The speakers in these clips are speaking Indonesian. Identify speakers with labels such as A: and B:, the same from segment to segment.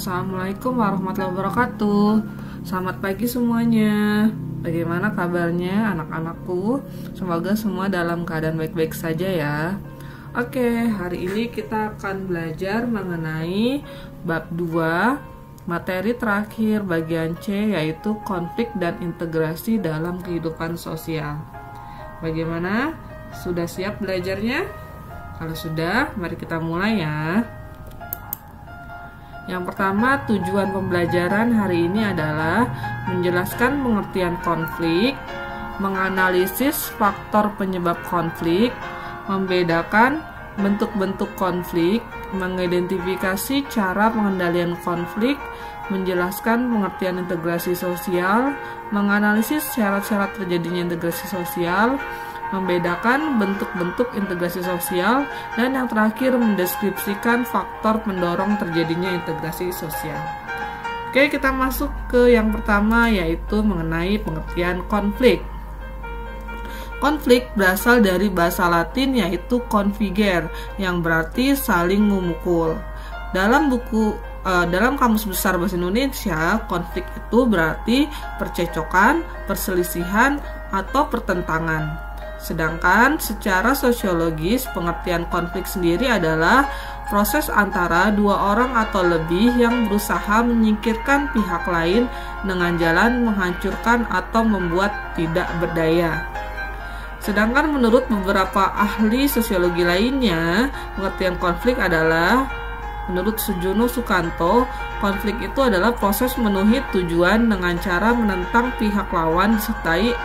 A: Assalamualaikum warahmatullahi wabarakatuh. Selamat pagi semuanya. Bagaimana kabarnya anak-anakku? Semoga semua dalam keadaan baik-baik saja ya. Oke, hari ini kita akan belajar mengenai bab 2, materi terakhir bagian C, yaitu konflik dan integrasi dalam kehidupan sosial. Bagaimana? Sudah siap belajarnya? Kalau sudah, mari kita mulai ya. Yang pertama, tujuan pembelajaran hari ini adalah menjelaskan pengertian konflik, menganalisis faktor penyebab konflik, membedakan bentuk-bentuk konflik, mengidentifikasi cara pengendalian konflik, menjelaskan pengertian integrasi sosial, menganalisis syarat-syarat terjadinya integrasi sosial, membedakan bentuk-bentuk integrasi sosial, dan yang terakhir mendeskripsikan faktor pendorong terjadinya integrasi sosial. Oke, kita masuk ke yang pertama, yaitu mengenai pengertian konflik. Konflik berasal dari bahasa Latin yaitu configer, yang berarti saling memukul. Dalam Kamus Besar Bahasa Indonesia, konflik itu berarti percecokan, perselisihan, atau pertentangan. Sedangkan secara sosiologis, pengertian konflik sendiri adalah proses antara dua orang atau lebih yang berusaha menyingkirkan pihak lain dengan jalan menghancurkan atau membuat tidak berdaya. Sedangkan menurut beberapa ahli sosiologi lainnya, pengertian konflik adalah, menurut Sujono Sukanto, konflik itu adalah proses memenuhi tujuan dengan cara menentang pihak lawan disertai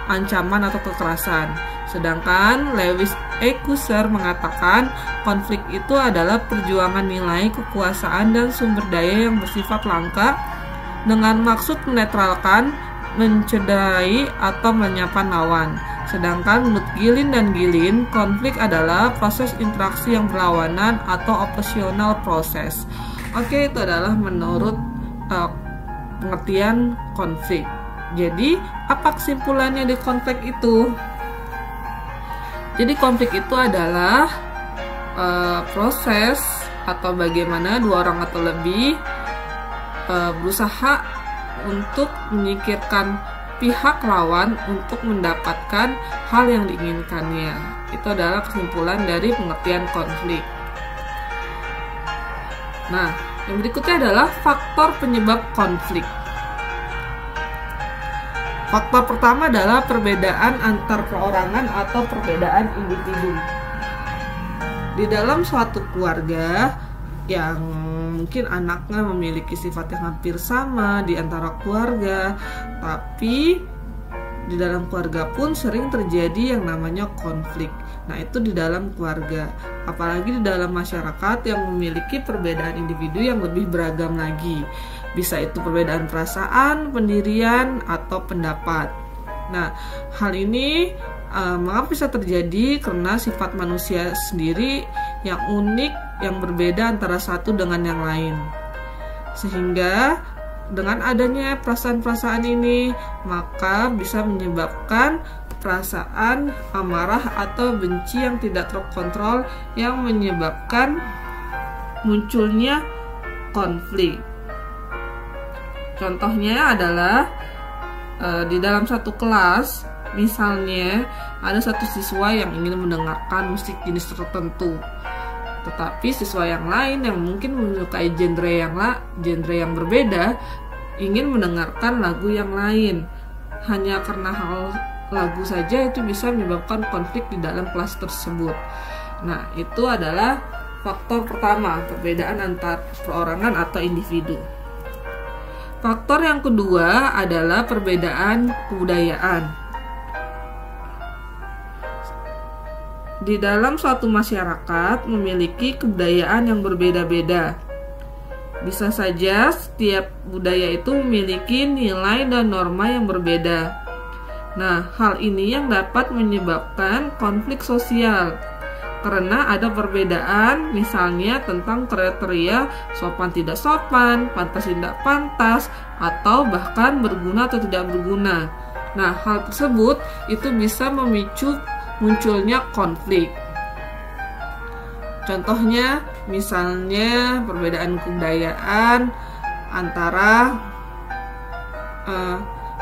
A: ancaman atau kekerasan. Sedangkan Lewis Ekuser mengatakan konflik itu adalah perjuangan nilai, kekuasaan, dan sumber daya yang bersifat langka dengan maksud menetralkan, mencederai, atau menyapan lawan. Sedangkan menurut Gilin dan Gilin, konflik adalah proses interaksi yang berlawanan atau oppositional process. Oke, itu adalah menurut pengertian konflik. Jadi, apa kesimpulannya di konflik itu? Jadi, konflik itu adalah proses atau bagaimana dua orang atau lebih berusaha untuk menyingkirkan pihak lawan untuk mendapatkan hal yang diinginkannya. Itu adalah kesimpulan dari pengertian konflik. Nah, yang berikutnya adalah faktor penyebab konflik. Faktor pertama adalah perbedaan antar perorangan atau perbedaan individu. Di dalam suatu keluarga yang mungkin anaknya memiliki sifat yang hampir sama di antara keluarga, tapi di dalam keluarga pun sering terjadi yang namanya konflik. Nah, itu di dalam keluarga, apalagi di dalam masyarakat yang memiliki perbedaan individu yang lebih beragam lagi. Bisa itu perbedaan perasaan, pendirian, atau pendapat. Nah, hal ini mengapa bisa terjadi? Karena sifat manusia sendiri yang unik, yang berbeda antara satu dengan yang lain. Sehingga dengan adanya perasaan-perasaan ini, maka bisa menyebabkan perasaan amarah atau benci yang tidak terkontrol yang menyebabkan munculnya konflik. Contohnya adalah di dalam satu kelas, misalnya ada satu siswa yang ingin mendengarkan musik jenis tertentu, tetapi siswa yang lain yang mungkin menyukai genre yang berbeda ingin mendengarkan lagu yang lain. Hanya karena hal lagu saja itu bisa menyebabkan konflik di dalam kelas tersebut. Nah, itu adalah faktor pertama, perbedaan antar perorangan atau individu. Faktor yang kedua adalah perbedaan kebudayaan. Di dalam suatu masyarakat memiliki kebudayaan yang berbeda-beda. Bisa saja setiap budaya itu memiliki nilai dan norma yang berbeda. Nah, hal ini yang dapat menyebabkan konflik sosial. Karena ada perbedaan, misalnya tentang kriteria sopan tidak sopan, pantas tidak pantas, atau bahkan berguna atau tidak berguna. Nah, hal tersebut itu bisa memicu munculnya konflik. Contohnya misalnya perbedaan kebudayaan antara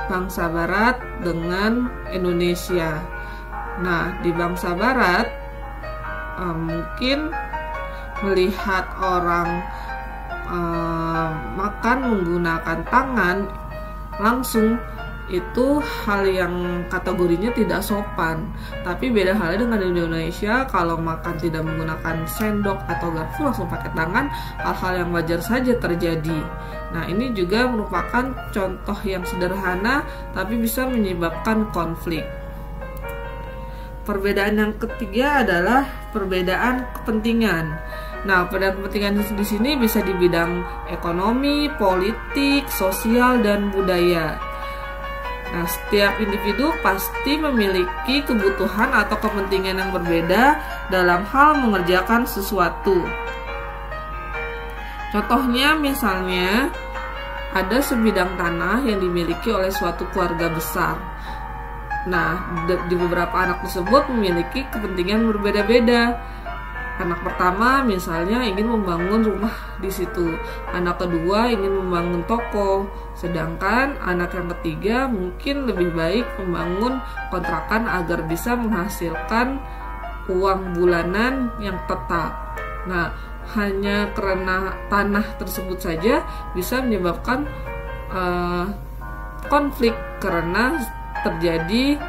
A: bangsa Barat dengan Indonesia. Nah, di bangsa Barat mungkin melihat orang makan menggunakan tangan langsung itu hal yang kategorinya tidak sopan. Tapi beda halnya dengan di Indonesia, kalau makan tidak menggunakan sendok atau garpu langsung pakai tangan, hal-hal yang wajar saja terjadi. Nah, ini juga merupakan contoh yang sederhana tapi bisa menyebabkan konflik. Perbedaan yang ketiga adalah perbedaan kepentingan. Nah, perbedaan kepentingan di sini bisa di bidang ekonomi, politik, sosial, dan budaya. Nah, setiap individu pasti memiliki kebutuhan atau kepentingan yang berbeda dalam hal mengerjakan sesuatu. Contohnya misalnya ada sebidang tanah yang dimiliki oleh suatu keluarga besar. Nah, di beberapa anak tersebut memiliki kepentingan berbeda-beda. Anak pertama misalnya ingin membangun rumah di situ. Anak kedua ingin membangun toko. Sedangkan anak yang ketiga mungkin lebih baik membangun kontrakan agar bisa menghasilkan uang bulanan yang tetap. Nah, hanya karena tanah tersebut saja bisa menyebabkan konflik karena terjadi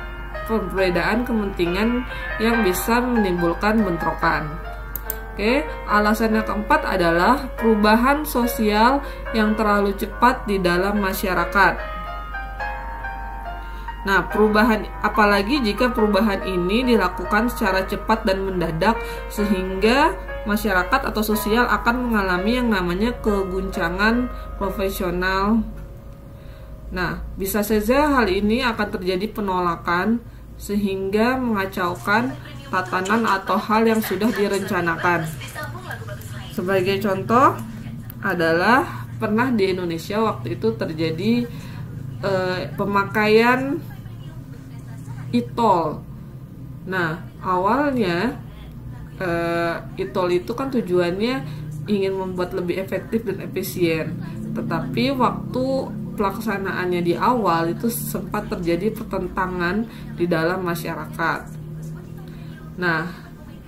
A: perbedaan kepentingan yang bisa menimbulkan bentrokan. Oke, alasan yang keempat adalah perubahan sosial yang terlalu cepat di dalam masyarakat. Nah, apalagi jika perubahan ini dilakukan secara cepat dan mendadak sehingga masyarakat atau sosial akan mengalami yang namanya keguncangan profesional. Nah, bisa saja hal ini akan terjadi penolakan sehingga mengacaukan tatanan atau hal yang sudah direncanakan. Sebagai contoh adalah pernah di Indonesia waktu itu terjadi pemakaian e-tol. Nah, awalnya e-tol itu kan tujuannya ingin membuat lebih efektif dan efisien, tetapi waktu pelaksanaannya di awal itu sempat terjadi pertentangan di dalam masyarakat. Nah,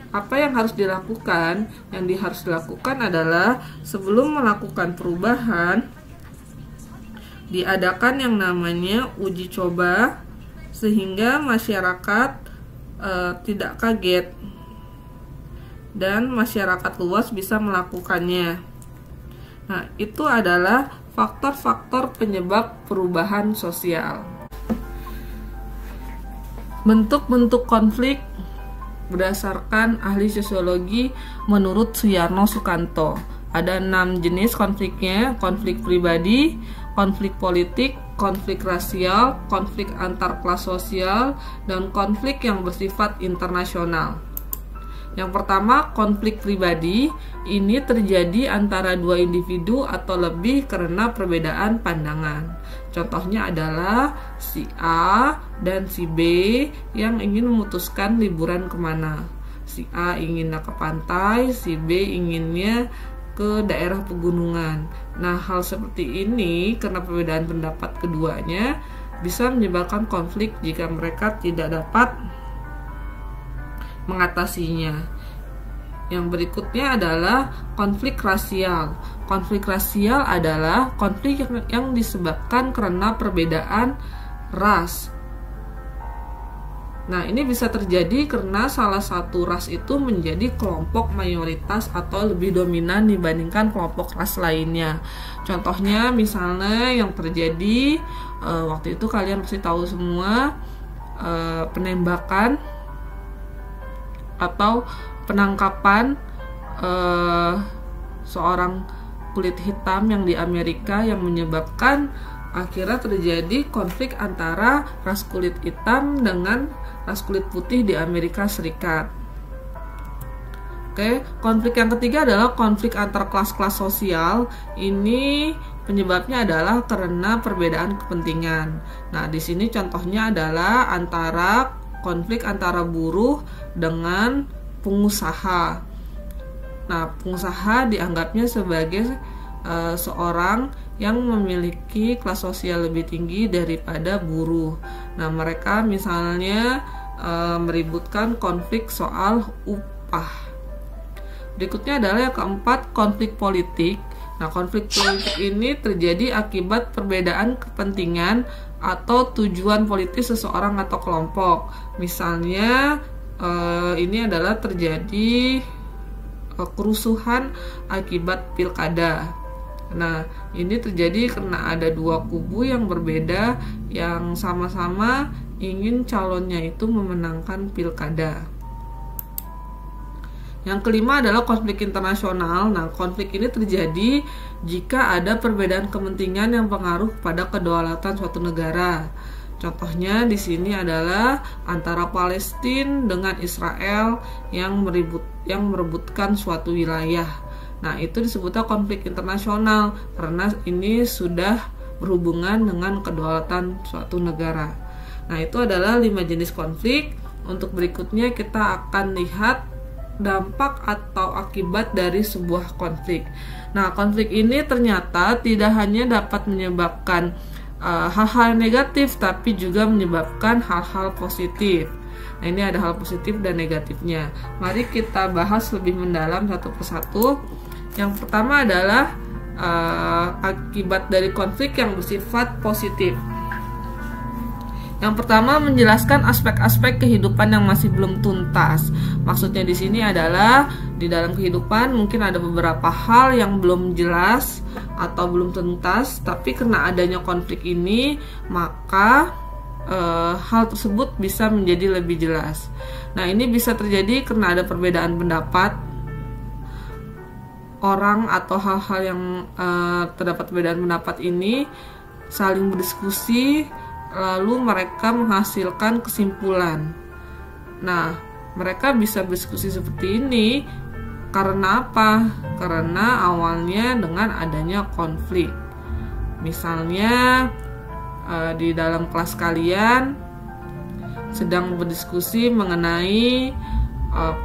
A: apa yang harus dilakukan? Yang harus dilakukan adalah sebelum melakukan perubahan, diadakan yang namanya uji coba sehingga masyarakat tidak kaget dan masyarakat luas bisa melakukannya. Nah, itu adalah faktor-faktor penyebab perubahan sosial. Bentuk-bentuk konflik berdasarkan ahli sosiologi menurut Suyarno Sukanto. Ada 6 jenis konfliknya: konflik pribadi, konflik politik, konflik rasial, konflik antar kelas sosial, dan konflik yang bersifat internasional. Yang pertama, konflik pribadi. Ini terjadi antara dua individu atau lebih karena perbedaan pandangan. Contohnya adalah si A dan si B yang ingin memutuskan liburan kemana. Si A inginnya ke pantai, si B inginnya ke daerah pegunungan. Nah, hal seperti ini karena perbedaan pendapat keduanya bisa menyebabkan konflik jika mereka tidak dapat mengatasinya. Yang berikutnya adalah konflik rasial. Konflik rasial adalah konflik yang disebabkan karena perbedaan ras. Nah, ini bisa terjadi karena salah satu ras itu menjadi kelompok mayoritas atau lebih dominan dibandingkan kelompok ras lainnya. Contohnya misalnya yang terjadi waktu itu kalian pasti tahu semua, penembakan atau penangkapan seorang kulit hitam yang di Amerika yang menyebabkan akhirnya terjadi konflik antara ras kulit hitam dengan ras kulit putih di Amerika Serikat. Oke, konflik yang ketiga adalah konflik antar kelas-kelas sosial. Ini penyebabnya adalah karena perbedaan kepentingan. Nah, di sini contohnya adalah konflik antara buruh dengan pengusaha. Nah, pengusaha dianggapnya sebagai seorang yang memiliki kelas sosial lebih tinggi daripada buruh. Nah, mereka misalnya meributkan konflik soal upah. Berikutnya adalah yang keempat, konflik politik. Nah, konflik politik ini terjadi akibat perbedaan kepentingan atau tujuan politis seseorang atau kelompok. Misalnya ini adalah terjadi kerusuhan akibat pilkada. Nah, ini terjadi karena ada dua kubu yang berbeda yang sama-sama ingin calonnya itu memenangkan pilkada. Yang kelima adalah konflik internasional. Nah, konflik ini terjadi jika ada perbedaan kepentingan yang pengaruh pada kedaulatan suatu negara. Contohnya di sini adalah antara Palestina dengan Israel yang merebutkan suatu wilayah. Nah, itu disebutnya konflik internasional karena ini sudah berhubungan dengan kedaulatan suatu negara. Nah, itu adalah 5 jenis konflik. Untuk berikutnya kita akan lihat dampak atau akibat dari sebuah konflik. Nah, konflik ini ternyata tidak hanya dapat menyebabkan hal-hal negatif, tapi juga menyebabkan hal-hal positif. Nah, ini ada hal positif dan negatifnya. Mari kita bahas lebih mendalam satu persatu. Yang pertama adalah akibat dari konflik yang bersifat positif. Yang pertama, menjelaskan aspek-aspek kehidupan yang masih belum tuntas. Maksudnya di sini adalah di dalam kehidupan mungkin ada beberapa hal yang belum jelas atau belum tuntas, tapi karena adanya konflik ini, maka hal tersebut bisa menjadi lebih jelas. Nah, ini bisa terjadi karena ada perbedaan pendapat orang atau hal-hal yang terdapat perbedaan pendapat ini saling berdiskusi, lalu mereka menghasilkan kesimpulan. Nah, mereka bisa berdiskusi seperti ini karena apa? Karena awalnya dengan adanya konflik. Misalnya di dalam kelas kalian sedang berdiskusi mengenai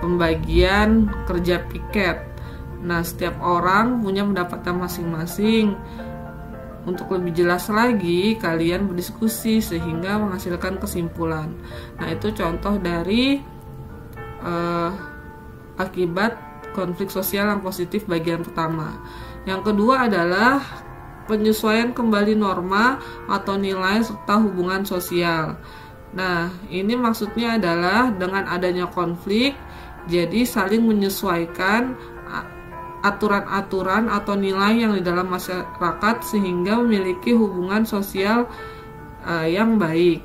A: pembagian kerja piket. Nah, setiap orang punya pendapatnya masing-masing. Untuk lebih jelas lagi, kalian berdiskusi sehingga menghasilkan kesimpulan. Nah, itu contoh dari akibat konflik sosial yang positif bagian pertama. Yang kedua adalah penyesuaian kembali norma atau nilai serta hubungan sosial. Nah, ini maksudnya adalah dengan adanya konflik, jadi saling menyesuaikan aturan-aturan atau nilai yang di dalam masyarakat sehingga memiliki hubungan sosial yang baik.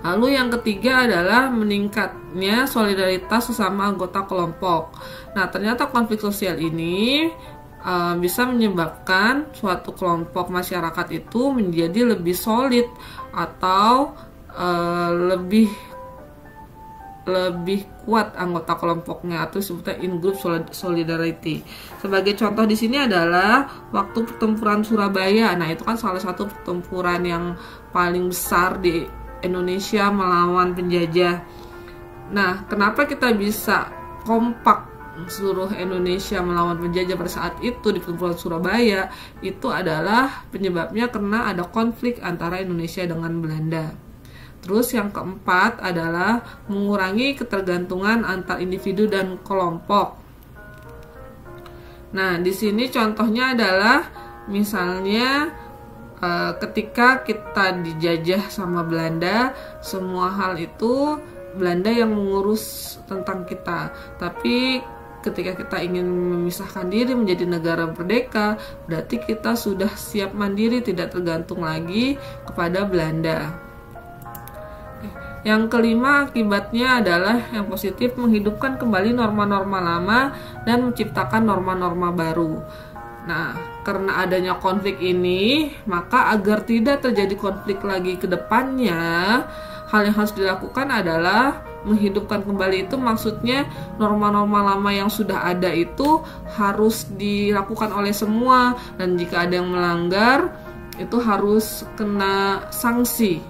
A: Lalu yang ketiga adalah meningkatnya solidaritas sesama anggota kelompok. Nah, ternyata konflik sosial ini bisa menyebabkan suatu kelompok masyarakat itu menjadi lebih solid atau lebih kuat anggota kelompoknya, atau disebutnya in-group solidarity. Sebagai contoh di sini adalah waktu pertempuran Surabaya. Nah, itu kan salah satu pertempuran yang paling besar di Indonesia melawan penjajah. Nah, kenapa kita bisa kompak seluruh Indonesia melawan penjajah pada saat itu di pertempuran Surabaya? Itu adalah penyebabnya karena ada konflik antara Indonesia dengan Belanda. Terus yang keempat adalah mengurangi ketergantungan antar individu dan kelompok. Nah, di sini contohnya adalah misalnya ketika kita dijajah sama Belanda, semua hal itu Belanda yang mengurus tentang kita. Tapi ketika kita ingin memisahkan diri menjadi negara merdeka, berarti kita sudah siap mandiri, tidak tergantung lagi kepada Belanda. Yang kelima, akibatnya adalah yang positif, menghidupkan kembali norma-norma lama dan menciptakan norma-norma baru. Nah, karena adanya konflik ini, maka agar tidak terjadi konflik lagi ke depannya, hal yang harus dilakukan adalah menghidupkan kembali. Itu maksudnya norma-norma lama yang sudah ada itu harus dilakukan oleh semua, dan jika ada yang melanggar itu harus kena sanksi.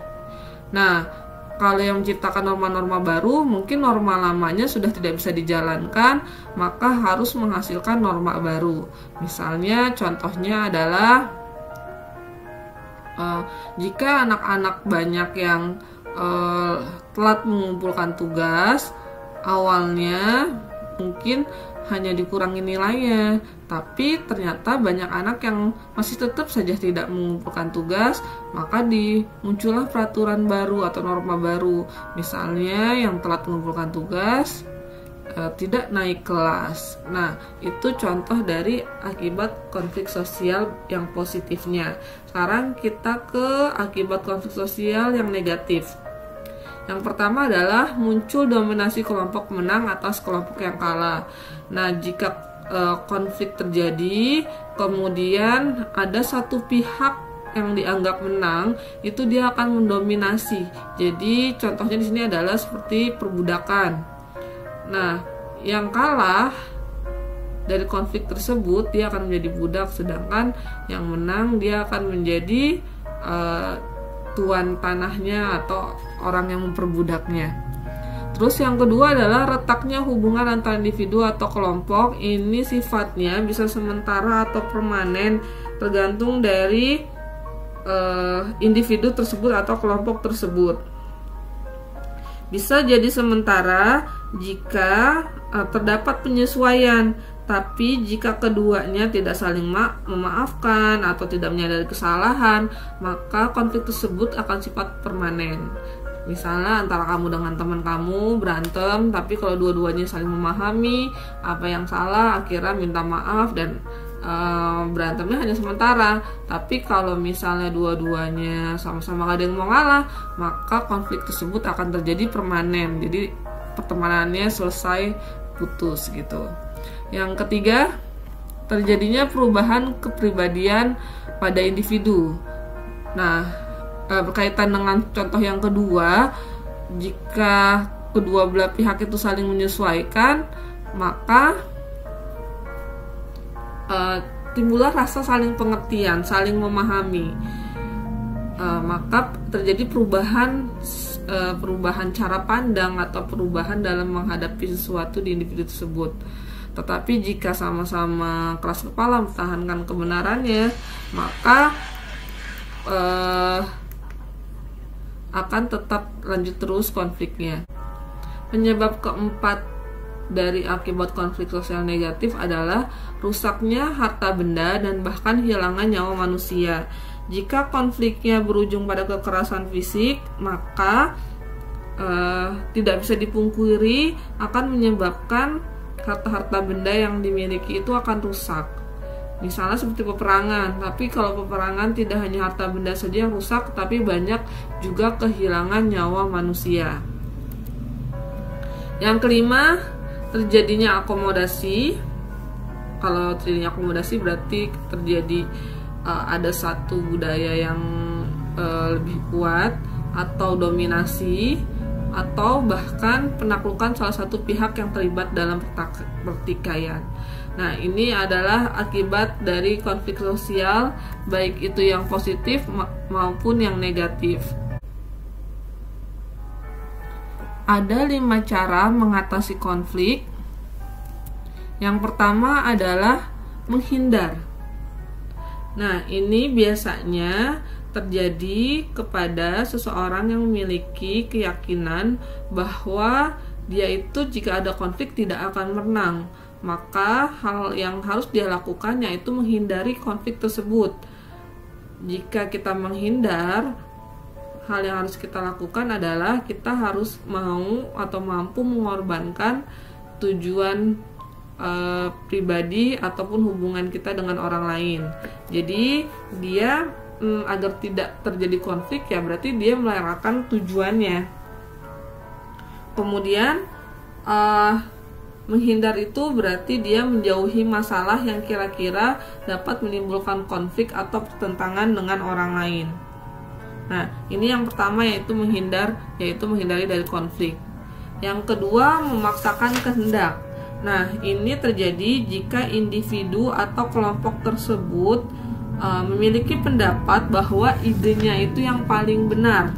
A: Nah, Kalau yang menciptakan norma-norma baru, mungkin norma lamanya sudah tidak bisa dijalankan, maka harus menghasilkan norma baru. Misalnya contohnya adalah jika anak-anak banyak yang telat mengumpulkan tugas, awalnya mungkin hanya dikurangi nilainya, tapi ternyata banyak anak yang masih tetap saja tidak mengumpulkan tugas, maka muncullah peraturan baru atau norma baru. Misalnya yang telat mengumpulkan tugas tidak naik kelas. Nah, itu contoh dari akibat konflik sosial yang positifnya. Sekarang kita ke akibat konflik sosial yang negatif. Yang pertama adalah muncul dominasi kelompok menang atas kelompok yang kalah. Nah, jika konflik terjadi, kemudian ada satu pihak yang dianggap menang, itu dia akan mendominasi. Jadi, contohnya di sini adalah seperti perbudakan. Nah, yang kalah dari konflik tersebut dia akan menjadi budak, sedangkan yang menang dia akan menjadi tuan tanahnya atau orang yang memperbudaknya. Terus yang kedua adalah retaknya hubungan antara individu atau kelompok. Ini sifatnya bisa sementara atau permanen, tergantung dari individu tersebut atau kelompok tersebut. Bisa jadi sementara jika terdapat penyesuaian, tapi jika keduanya tidak saling memaafkan atau tidak menyadari kesalahan, maka konflik tersebut akan sifat permanen. Misalnya antara kamu dengan teman kamu berantem, tapi kalau dua-duanya saling memahami apa yang salah, akhirnya minta maaf dan berantemnya hanya sementara. Tapi kalau misalnya dua-duanya sama-sama gak ada yang mau ngalah, maka konflik tersebut akan terjadi permanen. Jadi pertemanannya selesai, putus gitu. Yang ketiga, terjadinya perubahan kepribadian pada individu. Nah, berkaitan dengan contoh yang kedua, jika kedua belah pihak itu saling menyesuaikan, maka timbullah rasa saling pengertian, saling memahami. Maka terjadi perubahan cara pandang atau perubahan dalam menghadapi sesuatu di individu tersebut. Tetapi jika sama-sama keras kepala mempertahankan kebenarannya, maka akan tetap lanjut terus konfliknya. Penyebab keempat dari akibat konflik sosial negatif adalah rusaknya harta benda dan bahkan hilangnya nyawa manusia. Jika konfliknya berujung pada kekerasan fisik, maka tidak bisa dipungkiri akan menyebabkan harta-harta benda yang dimiliki itu akan rusak. Misalnya seperti peperangan, tapi kalau peperangan tidak hanya harta benda saja yang rusak, tapi banyak juga kehilangan nyawa manusia. Yang kelima, terjadinya akomodasi. Kalau terjadinya akomodasi berarti terjadi ada satu budaya yang lebih kuat, atau dominasi, atau bahkan penaklukan salah satu pihak yang terlibat dalam pertikaian. Nah, ini adalah akibat dari konflik sosial, baik itu yang positif maupun yang negatif. Ada 5 cara mengatasi konflik. Yang pertama adalah menghindar. Nah, ini biasanya terjadi kepada seseorang yang memiliki keyakinan bahwa dia itu jika ada konflik tidak akan menang. Maka hal yang harus dia lakukan yaitu menghindari konflik tersebut. Jika kita menghindar, hal yang harus kita lakukan adalah kita harus mau atau mampu mengorbankan tujuan pribadi ataupun hubungan kita dengan orang lain. Jadi dia agar tidak terjadi konflik, ya berarti dia melewatkan tujuannya. Kemudian menghindar itu berarti dia menjauhi masalah yang kira-kira dapat menimbulkan konflik atau pertentangan dengan orang lain. Nah, ini yang pertama yaitu menghindari dari konflik. Yang kedua, memaksakan kehendak. Nah, ini terjadi jika individu atau kelompok tersebut memiliki pendapat bahwa idenya itu yang paling benar.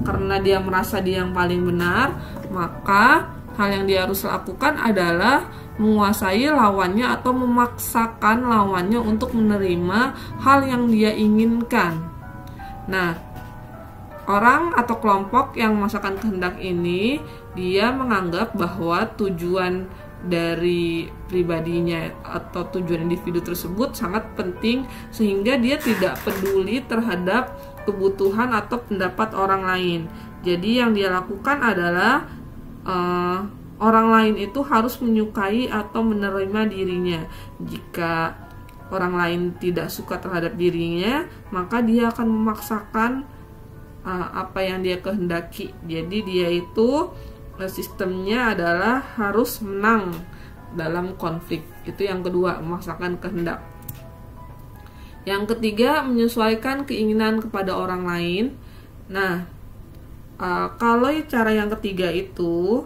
A: karena dia merasa dia yang paling benar, maka hal yang dia harus lakukan adalah menguasai lawannya atau memaksakan lawannya untuk menerima hal yang dia inginkan. Nah, orang atau kelompok yang memaksakan kehendak ini, dia menganggap bahwa tujuan dari pribadinya atau tujuan individu tersebut sangat penting, sehingga dia tidak peduli terhadap kebutuhan atau pendapat orang lain. Jadi yang dia lakukan adalah orang lain itu harus menyukai atau menerima dirinya. Jika orang lain tidak suka terhadap dirinya, maka dia akan memaksakan apa yang dia kehendaki. Jadi dia itu sistemnya adalah harus menang dalam konflik. Itu yang kedua, memaksakan kehendak. Yang ketiga, menyesuaikan keinginan kepada orang lain. Nah, kalau cara yang ketiga itu,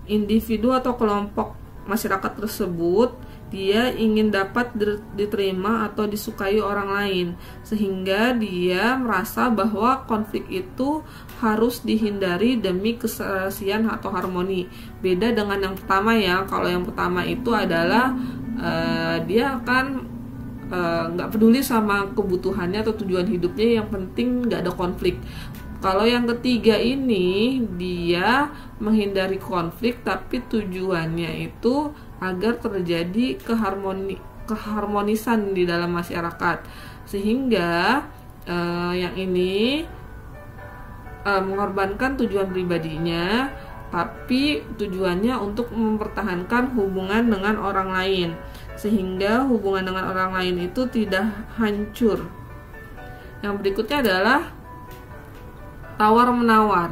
A: individu atau kelompok masyarakat tersebut dia ingin dapat diterima atau disukai orang lain, sehingga dia merasa bahwa konflik itu harus dihindari demi keserasian atau harmoni. Beda dengan yang pertama ya. Kalau yang pertama itu adalah dia akan nggak peduli sama kebutuhannya atau tujuan hidupnya, yang penting nggak ada konflik. Kalau yang ketiga ini, dia menghindari konflik tapi tujuannya itu agar terjadi keharmonisan di dalam masyarakat, sehingga yang ini mengorbankan tujuan pribadinya tapi tujuannya untuk mempertahankan hubungan dengan orang lain, sehingga hubungan dengan orang lain itu tidak hancur. Yang berikutnya adalah tawar-menawar.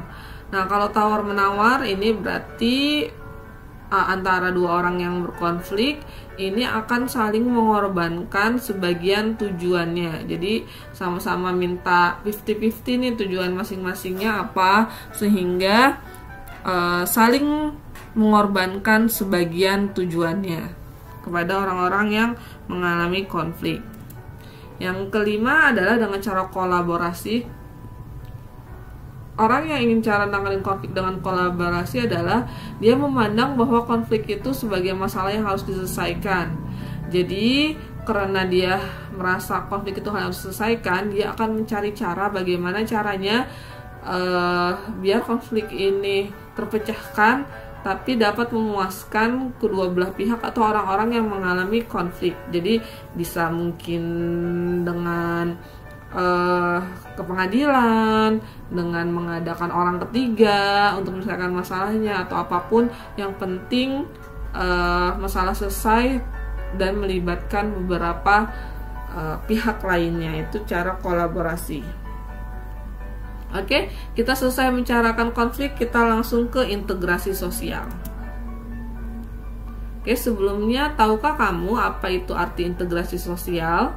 A: Nah, kalau tawar-menawar ini berarti antara dua orang yang berkonflik ini akan saling mengorbankan sebagian tujuannya. Jadi sama-sama minta 50-50 nih tujuan masing-masingnya apa, sehingga saling mengorbankan sebagian tujuannya kepada orang-orang yang mengalami konflik. Yang kelima adalah dengan cara kolaborasi. Orang yang ingin cara menangani konflik dengan kolaborasi adalah dia memandang bahwa konflik itu sebagai masalah yang harus diselesaikan. Jadi karena dia merasa konflik itu harus diselesaikan, dia akan mencari cara bagaimana caranya biar konflik ini terpecahkan tapi dapat memuaskan kedua belah pihak atau orang-orang yang mengalami konflik. Jadi bisa mungkin dengan ke pengadilan, dengan mengadakan orang ketiga untuk menyelesaikan masalahnya atau apapun, yang penting masalah selesai dan melibatkan beberapa pihak lainnya. Itu cara kolaborasi. Oke, kita selesai membicarakan konflik, kita langsung ke integrasi sosial. Oke, sebelumnya tahukah kamu apa itu arti integrasi sosial?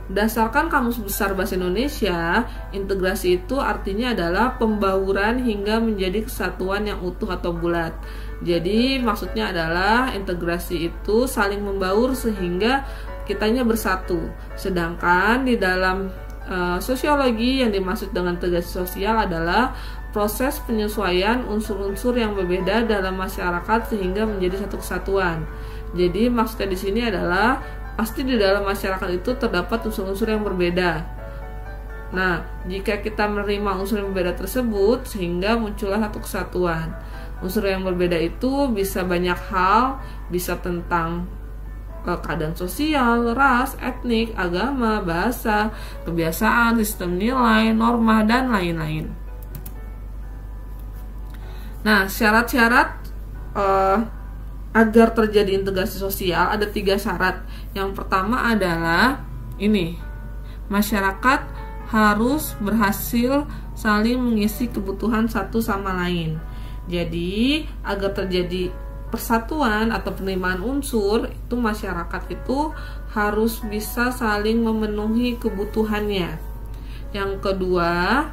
A: Berdasarkan Kamus Besar Bahasa Indonesia, integrasi itu artinya adalah pembauran hingga menjadi kesatuan yang utuh atau bulat. Jadi maksudnya adalah integrasi itu saling membaur sehingga kitanya bersatu. Sedangkan di dalam sosiologi yang dimaksud dengan integrasi sosial adalah proses penyesuaian unsur-unsur yang berbeda dalam masyarakat sehingga menjadi satu kesatuan. Jadi maksudnya di sini adalah pasti di dalam masyarakat itu terdapat unsur-unsur yang berbeda. Nah, jika kita menerima unsur yang berbeda tersebut, sehingga muncullah satu kesatuan. Unsur yang berbeda itu bisa banyak hal, bisa tentang keadaan sosial, ras, etnik, agama, bahasa, kebiasaan, sistem nilai, norma, dan lain-lain. Nah, syarat-syarat agar terjadi integrasi sosial ada 3 syarat. Yang pertama adalah ini, masyarakat harus berhasil saling mengisi kebutuhan satu sama lain. Jadi agar terjadi persatuan atau penerimaan unsur, itu masyarakat itu harus bisa saling memenuhi kebutuhannya. Yang kedua,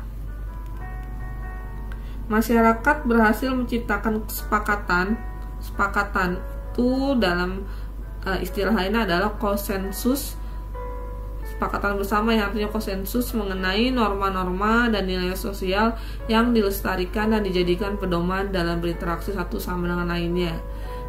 A: masyarakat berhasil menciptakan kesepakatan itu dalam istilah lainnya adalah konsensus kesepakatan bersama yang artinya konsensus mengenai norma-norma dan nilai sosial yang dilestarikan dan dijadikan pedoman dalam berinteraksi satu sama dengan lainnya.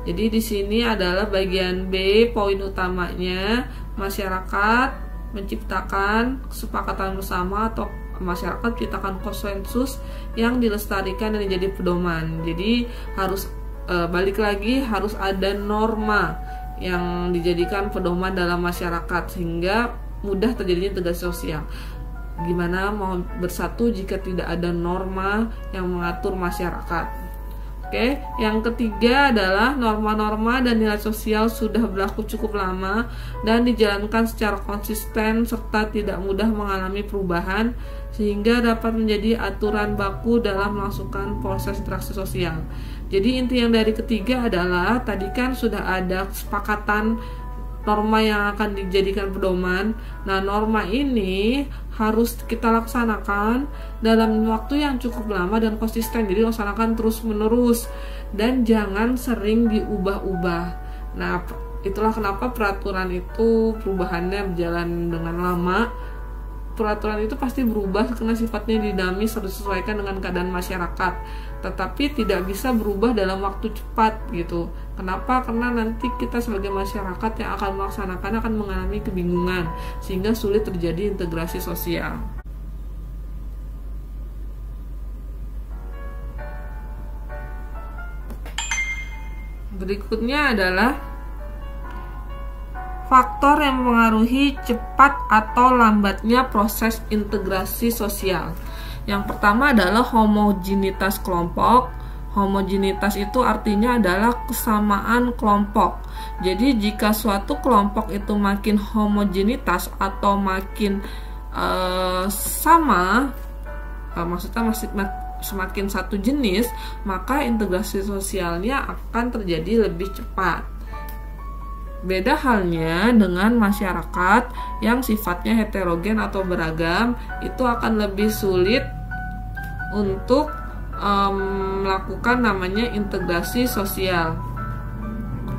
A: Jadi di sini adalah bagian B, poin utamanya masyarakat menciptakan kesepakatan bersama atau masyarakat menciptakan konsensus yang dilestarikan dan menjadi pedoman. Jadi harus balik lagi, harus ada norma yang dijadikan pedoman dalam masyarakat sehingga mudah terjadinya integrasi sosial. Gimana mau bersatu jika tidak ada norma yang mengatur masyarakat? Oke, yang ketiga adalah norma-norma dan nilai sosial sudah berlaku cukup lama dan dijalankan secara konsisten serta tidak mudah mengalami perubahan sehingga dapat menjadi aturan baku dalam melangsungkan proses interaksi sosial. Jadi inti yang dari ketiga adalah tadi kan sudah ada kesepakatan norma yang akan dijadikan pedoman. Nah, norma ini harus kita laksanakan dalam waktu yang cukup lama dan konsisten. Jadi laksanakan terus-menerus dan jangan sering diubah-ubah. Nah, itulah kenapa peraturan itu perubahannya berjalan dengan lama. Peraturan itu pasti berubah karena sifatnya dinamis, harus disesuaikan dengan keadaan masyarakat, tetapi tidak bisa berubah dalam waktu cepat gitu. Kenapa? Karena nanti kita sebagai masyarakat yang akan melaksanakan akan mengalami kebingungan sehingga sulit terjadi integrasi sosial. Berikutnya adalah faktor yang mempengaruhi cepat atau lambatnya proses integrasi sosial. Yang pertama adalah homogenitas kelompok. Homogenitas itu artinya adalah kesamaan kelompok. Jadi jika suatu kelompok itu makin homogenitas atau makin sama, maksudnya semakin satu jenis, maka integrasi sosialnya akan terjadi lebih cepat. Beda halnya dengan masyarakat yang sifatnya heterogen atau beragam, itu akan lebih sulit untuk melakukan namanya integrasi sosial.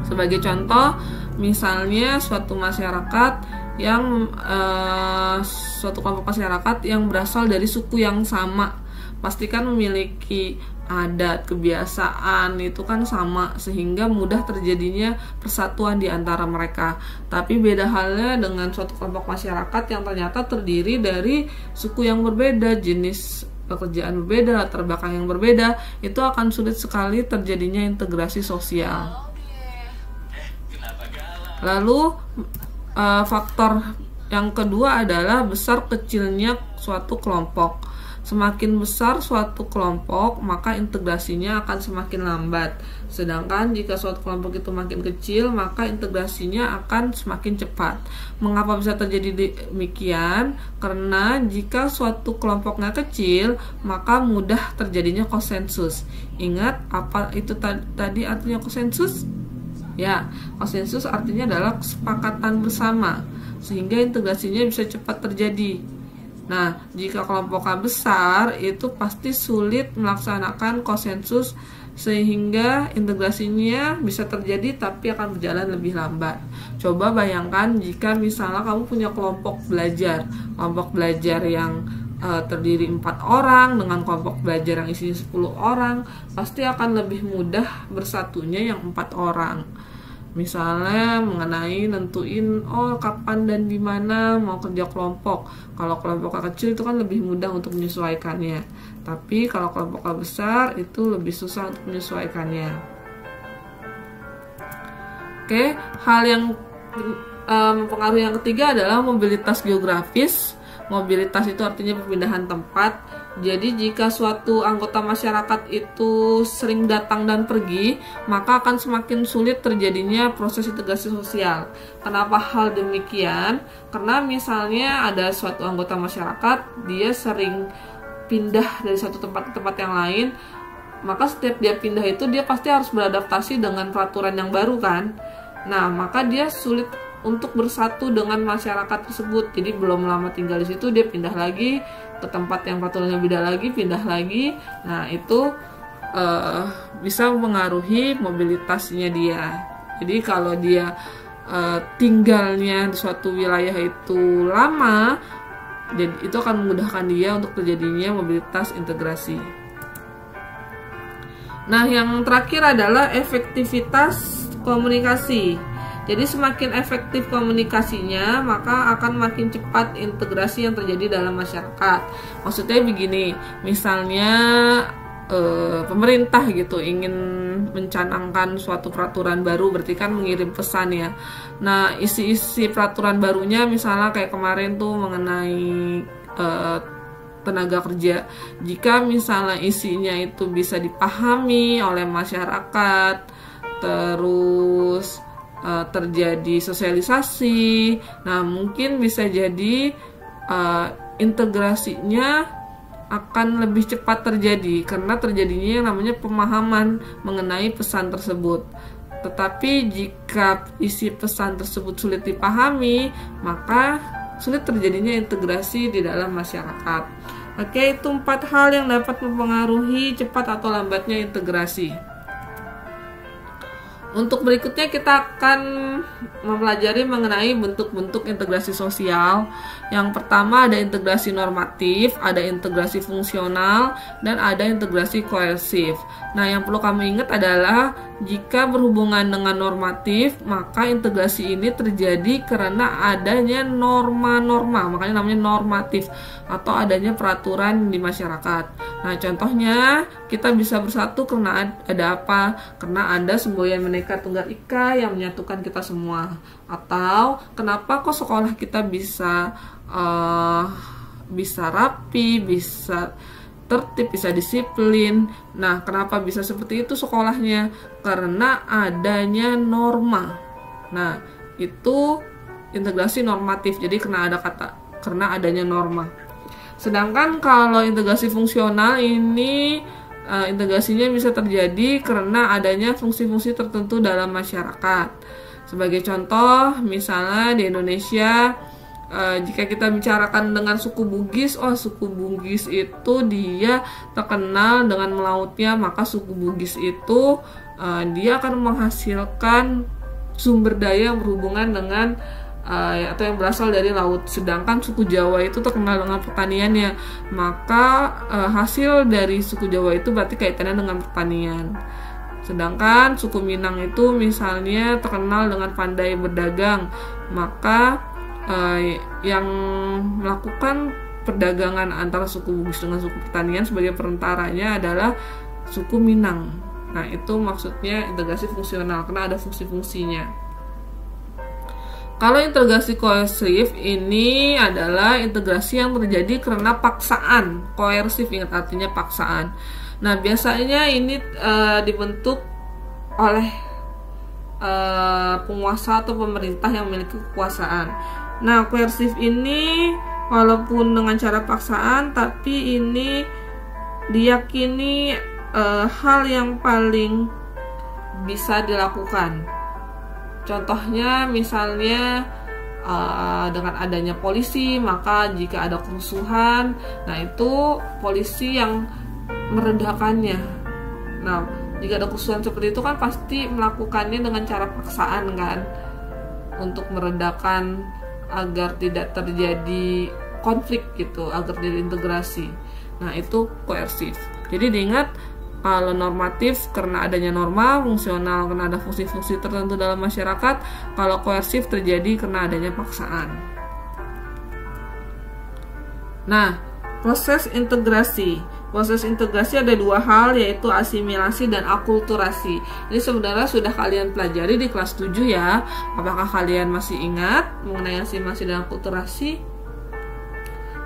A: Sebagai contoh, misalnya suatu masyarakat yang suatu kelompok masyarakat yang berasal dari suku yang sama, pastikan memiliki adat, kebiasaan itu kan sama sehingga mudah terjadinya persatuan di antara mereka. Tapi beda halnya dengan suatu kelompok masyarakat yang ternyata terdiri dari suku yang berbeda, jenis pekerjaan berbeda, latar belakang yang berbeda, itu akan sulit sekali terjadinya integrasi sosial. Lalu faktor yang kedua adalah besar kecilnya suatu kelompok. Semakin besar suatu kelompok, maka integrasinya akan semakin lambat. Sedangkan jika suatu kelompok itu makin kecil, maka integrasinya akan semakin cepat. Mengapa bisa terjadi demikian? Karena jika suatu kelompoknya kecil, maka mudah terjadinya konsensus. Ingat apa itu tadi artinya konsensus? Ya, konsensus artinya adalah kesepakatan bersama, sehingga integrasinya bisa cepat terjadi. Nah, jika kelompoknya besar, itu pasti sulit melaksanakan konsensus sehingga integrasinya bisa terjadi tapi akan berjalan lebih lambat. Coba bayangkan jika misalnya kamu punya kelompok belajar yang terdiri 4 orang dengan kelompok belajar yang isinya 10 orang, pasti akan lebih mudah bersatunya yang 4 orang. Misalnya mengenai nentuin kapan dan di mana mau kerja kelompok. Kalau kelompoknya kecil itu kan lebih mudah untuk menyesuaikannya. Tapi kalau kelompoknya besar itu lebih susah untuk menyesuaikannya. Oke, hal yang mempengaruhi yang ketiga adalah mobilitas geografis. Mobilitas itu artinya perpindahan tempat. Jadi jika suatu anggota masyarakat itu sering datang dan pergi, maka akan semakin sulit terjadinya proses integrasi sosial. Kenapa hal demikian? Karena misalnya ada suatu anggota masyarakat, dia sering pindah dari satu tempat ke tempat yang lain, maka setiap dia pindah itu dia pasti harus beradaptasi dengan peraturan yang baru kan. Nah, maka dia sulit untuk bersatu dengan masyarakat tersebut. Jadi belum lama tinggal di situ dia pindah lagi ke tempat yang peraturannya beda lagi, pindah lagi. Nah, itu bisa mempengaruhi mobilitasnya dia. Jadi kalau dia tinggalnya di suatu wilayah itu lama, jadi itu akan memudahkan dia untuk terjadinya mobilitas integrasi. Nah, yang terakhir adalah efektivitas komunikasi. Jadi semakin efektif komunikasinya, maka akan makin cepat integrasi yang terjadi dalam masyarakat. Maksudnya begini, misalnya pemerintah gitu ingin mencanangkan suatu peraturan baru, berarti kan mengirim pesan ya. Nah, isi-isi peraturan barunya misalnya kayak kemarin tuh mengenai tenaga kerja. Jika misalnya isinya itu bisa dipahami oleh masyarakat, terus terjadi sosialisasi, nah mungkin bisa jadi integrasinya akan lebih cepat terjadi karena terjadinya yang namanya pemahaman mengenai pesan tersebut. Tetapi jika isi pesan tersebut sulit dipahami, maka sulit terjadinya integrasi di dalam masyarakat. Oke, itu 4 hal yang dapat mempengaruhi cepat atau lambatnya integrasi. Untuk berikutnya kita akan mempelajari mengenai bentuk-bentuk integrasi sosial. Yang pertama ada integrasi normatif, ada integrasi fungsional, dan ada integrasi koersif. Nah, yang perlu kamu ingat adalah jika berhubungan dengan normatif, maka integrasi ini terjadi karena adanya norma-norma, makanya namanya normatif, atau adanya peraturan di masyarakat. Nah, contohnya kita bisa bersatu karena ada apa? Karena ada semboyan Bhinneka Tunggal Ika yang menyatukan kita semua. Atau kenapa kok sekolah kita bisa rapi, bisa tertib, bisa disiplin. Nah, kenapa bisa seperti itu sekolahnya? Karena adanya norma. Nah, itu integrasi normatif. Jadi karena adanya norma. Sedangkan kalau integrasi fungsional ini integrasinya bisa terjadi karena adanya fungsi-fungsi tertentu dalam masyarakat. Sebagai contoh, misalnya di Indonesia, jika kita bicarakan dengan suku Bugis, suku Bugis itu dia terkenal dengan melautnya, maka suku Bugis itu dia akan menghasilkan sumber daya yang berhubungan dengan atau yang berasal dari laut. Sedangkan suku Jawa itu terkenal dengan pertaniannya, maka hasil dari suku Jawa itu berarti kaitannya dengan pertanian. Sedangkan suku Minang itu misalnya terkenal dengan pandai berdagang, maka yang melakukan perdagangan antara suku Bugis dengan suku pertanian sebagai perantaranya adalah suku Minang. Nah, itu maksudnya integrasi fungsional karena ada fungsi-fungsinya. Kalau integrasi koersif ini adalah integrasi yang terjadi karena paksaan. Koersif, ingat artinya paksaan. Nah, biasanya ini dibentuk oleh penguasa atau pemerintah yang memiliki kekuasaan. Nah, koersif ini walaupun dengan cara paksaan, tapi ini diyakini hal yang paling bisa dilakukan. Contohnya misalnya dengan adanya polisi, maka jika ada kerusuhan, nah itu polisi yang meredakannya. Nah, jika ada kerusuhan seperti itu kan pasti melakukannya dengan cara paksaan kan, untuk meredakan agar tidak terjadi konflik gitu, agar tidak integrasi. Nah, itu koersif. Jadi diingat, kalau normatif karena adanya norma, fungsional karena ada fungsi-fungsi tertentu dalam masyarakat, kalau koersif terjadi karena adanya paksaan. Nah, proses integrasi. Proses integrasi ada 2 hal, yaitu asimilasi dan akulturasi. Ini sebenarnya sudah kalian pelajari di kelas 7 ya. Apakah kalian masih ingat mengenai asimilasi dan akulturasi?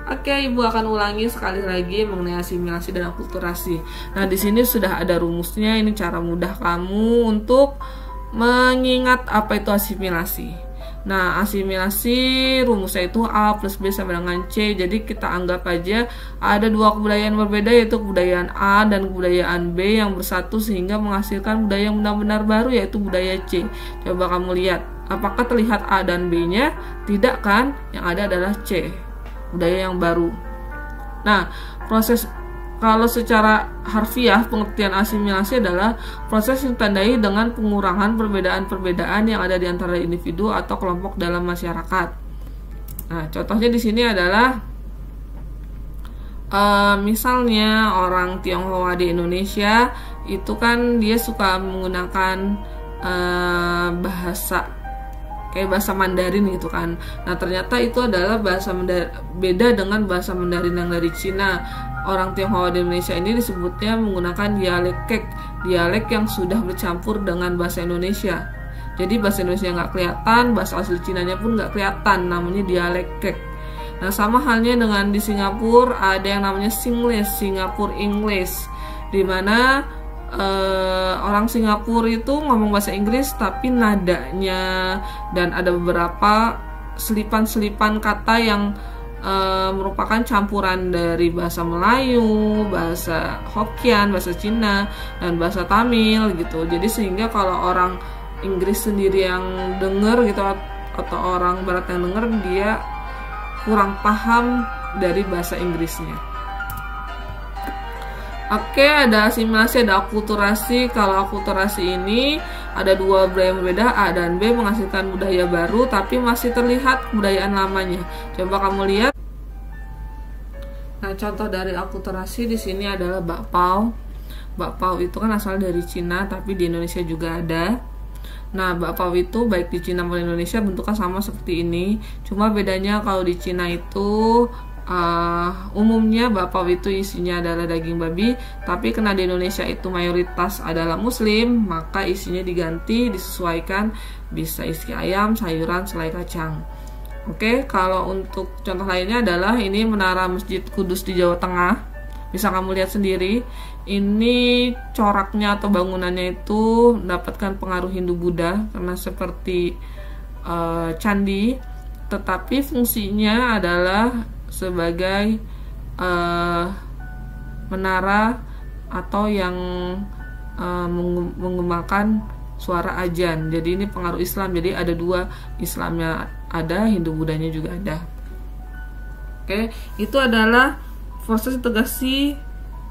A: Oke, Ibu akan ulangi sekali lagi mengenai asimilasi dan akulturasi. Nah, di sini sudah ada rumusnya. Ini cara mudah kamu untuk mengingat apa itu asimilasi. Nah, asimilasi rumusnya itu A plus B sama dengan C. Jadi kita anggap aja ada 2 kebudayaan berbeda, yaitu kebudayaan A dan kebudayaan B yang bersatu sehingga menghasilkan budaya yang benar-benar baru, yaitu budaya C. Coba kamu lihat, apakah terlihat A dan B-nya? Tidak kan? Yang ada adalah C, budaya yang baru. Nah, proses Kalau secara harfiah, pengertian asimilasi adalah proses yang ditandai dengan pengurangan perbedaan-perbedaan yang ada di antara individu atau kelompok dalam masyarakat. Nah, contohnya di sini adalah misalnya orang Tionghoa di Indonesia itu kan dia suka menggunakan bahasa kayak bahasa Mandarin gitu kan. Nah, ternyata itu adalah bahasa beda dengan bahasa Mandarin yang dari Cina. Orang Tionghoa di Indonesia ini disebutnya menggunakan dialek Kek, dialek yang sudah bercampur dengan bahasa Indonesia. Jadi bahasa Indonesia nggak kelihatan, bahasa asli Cinanya pun nggak kelihatan, namanya dialek Kek. Nah, sama halnya dengan di Singapura ada yang namanya Singlish, Singapore English, di mana orang Singapura itu ngomong bahasa Inggris tapi nadanya dan ada beberapa selipan-selipan kata yang merupakan campuran dari bahasa Melayu, bahasa Hokkien, bahasa Cina, dan bahasa Tamil gitu. Jadi sehingga kalau orang Inggris sendiri yang denger gitu atau orang Barat yang denger, dia kurang paham dari bahasa Inggrisnya. Oke, ada asimilasi, ada akulturasi. Kalau akulturasi ini ada dua budaya yang berbeda, A dan B, menghasilkan budaya baru tapi masih terlihat kebudayaan lamanya. Coba kamu lihat. Nah, contoh dari akulturasi di sini adalah bakpao. Bakpao itu kan asal dari Cina tapi di Indonesia juga ada. Nah, bakpao itu baik di Cina maupun Indonesia bentuknya sama seperti ini. Cuma bedanya kalau di Cina itu umumnya bakpao itu isinya adalah daging babi, tapi karena di Indonesia itu mayoritas adalah muslim, maka isinya diganti, disesuaikan, bisa isi ayam, sayuran, selai kacang. Oke, kalau untuk contoh lainnya adalah ini Menara Masjid Kudus di Jawa Tengah. Bisa kamu lihat sendiri, ini coraknya atau bangunannya itu mendapatkan pengaruh Hindu-Buddha karena seperti candi, tetapi fungsinya adalah sebagai menara atau yang mengembangkan suara azan. Jadi ini pengaruh Islam. Jadi ada dua, Islamnya ada, Hindu-Buddhanya juga ada. Oke, itu adalah proses integrasi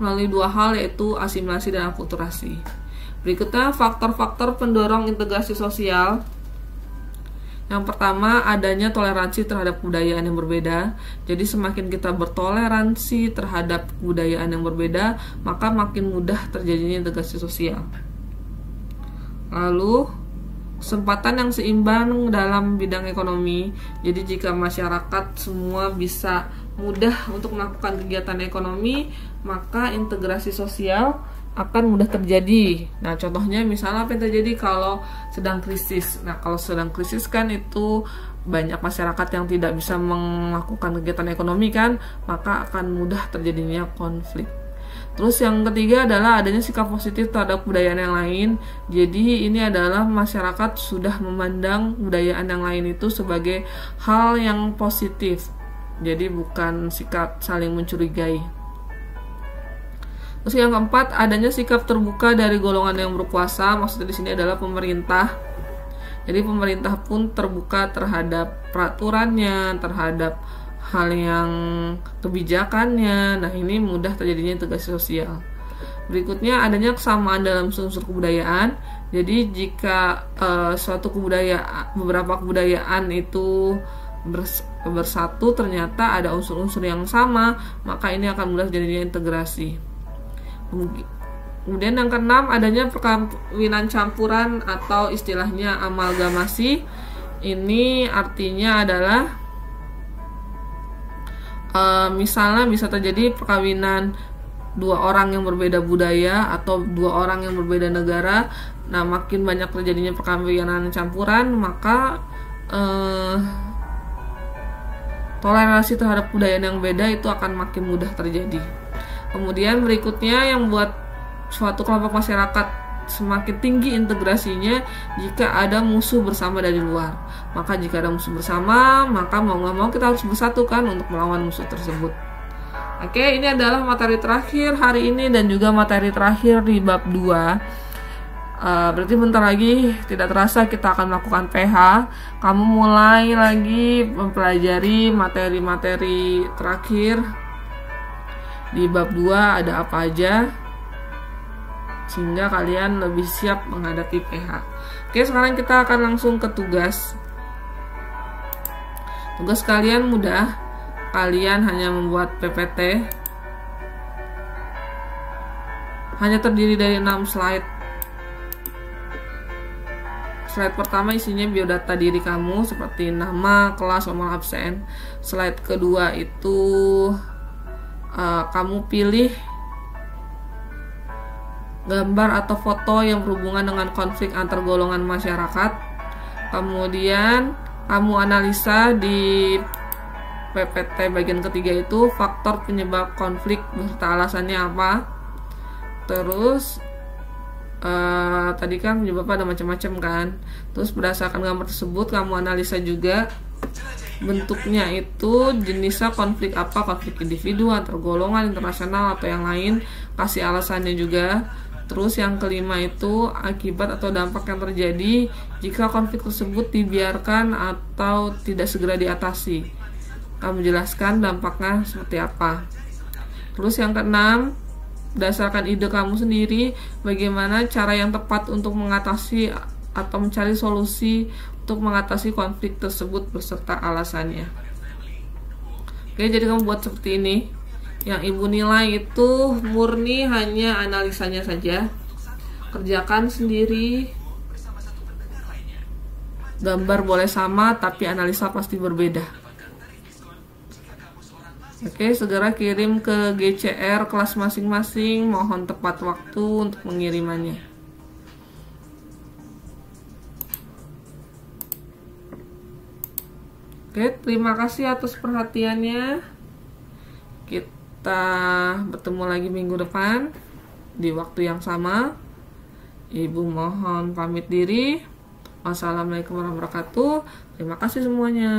A: melalui dua hal, yaitu asimilasi dan akulturasi. Berikutnya faktor-faktor pendorong integrasi sosial. Yang pertama, adanya toleransi terhadap kebudayaan yang berbeda. Jadi semakin kita bertoleransi terhadap kebudayaan yang berbeda, maka makin mudah terjadinya integrasi sosial. Lalu, kesempatan yang seimbang dalam bidang ekonomi. Jadi jika masyarakat semua bisa mudah untuk melakukan kegiatan ekonomi, maka integrasi sosial akan mudah terjadi. Nah, contohnya misalnya apa yang terjadi kalau sedang krisis. Nah, kalau sedang krisis kan itu banyak masyarakat yang tidak bisa melakukan kegiatan ekonomi kan, maka akan mudah terjadinya konflik. Terus yang ketiga adalah adanya sikap positif terhadap kebudayaan yang lain. Jadi ini adalah masyarakat sudah memandang kebudayaan yang lain itu sebagai hal yang positif. Jadi bukan sikap saling mencurigai. Terus yang keempat, adanya sikap terbuka dari golongan yang berkuasa. Maksudnya di sini adalah pemerintah. Jadi pemerintah pun terbuka terhadap peraturannya, terhadap hal yang kebijakannya. Nah, ini mudah terjadinya integrasi sosial. Berikutnya, adanya kesamaan dalam unsur kebudayaan. Jadi jika beberapa kebudayaan itu bersatu, ternyata ada unsur-unsur yang sama, maka ini akan mudah terjadinya integrasi. Kemudian yang keenam, adanya perkawinan campuran atau istilahnya amalgamasi. Ini artinya adalah misalnya bisa terjadi perkawinan dua orang yang berbeda budaya atau dua orang yang berbeda negara. Nah, makin banyak terjadinya perkawinan campuran, maka toleransi terhadap budaya yang beda itu akan makin mudah terjadi. Kemudian berikutnya yang buat suatu kelompok masyarakat semakin tinggi integrasinya jika ada musuh bersama dari luar. Maka jika ada musuh bersama, maka mau nggak mau kita harus bersatu kan untuk melawan musuh tersebut. Oke, ini adalah materi terakhir hari ini dan juga materi terakhir di bab 2. Berarti bentar lagi tidak terasa kita akan melakukan PH. Kamu mulai lagi mempelajari materi-materi terakhir di bab 2 ada apa aja, sehingga kalian lebih siap menghadapi PH. Oke, sekarang kita akan langsung ke tugas. Tugas kalian mudah, kalian hanya membuat PPT, hanya terdiri dari 6 slide. Slide pertama isinya biodata diri kamu seperti nama, kelas, nomor absen. Slide kedua itu kamu pilih gambar atau foto yang berhubungan dengan konflik antar golongan masyarakat. Kemudian kamu analisa di PPT bagian ketiga itu faktor penyebab konflik beserta alasannya apa. Terus tadi kan penyebabnya ada macam-macam kan. Terus berdasarkan gambar tersebut kamu analisa juga bentuknya itu jenisnya konflik apa, konflik individu, antar golongan, internasional atau yang lain, kasih alasannya juga. Terus yang kelima itu akibat atau dampak yang terjadi jika konflik tersebut dibiarkan atau tidak segera diatasi. Kamu jelaskan dampaknya seperti apa. Terus yang keenam, berdasarkan ide kamu sendiri, bagaimana cara yang tepat untuk mengatasi atau mencari solusi untuk mengatasi konflik tersebut beserta alasannya. Oke, jadi kamu buat seperti ini. Yang ibu nilai itu murni hanya analisanya saja. Kerjakan sendiri. Gambar boleh sama, tapi analisa pasti berbeda. Oke, segera kirim ke GCR kelas masing-masing. Mohon tepat waktu untuk pengirimannya. Oke, terima kasih atas perhatiannya. Kita bertemu lagi minggu depan di waktu yang sama. Ibu mohon pamit diri. Wassalamualaikum warahmatullahi wabarakatuh. Terima kasih semuanya.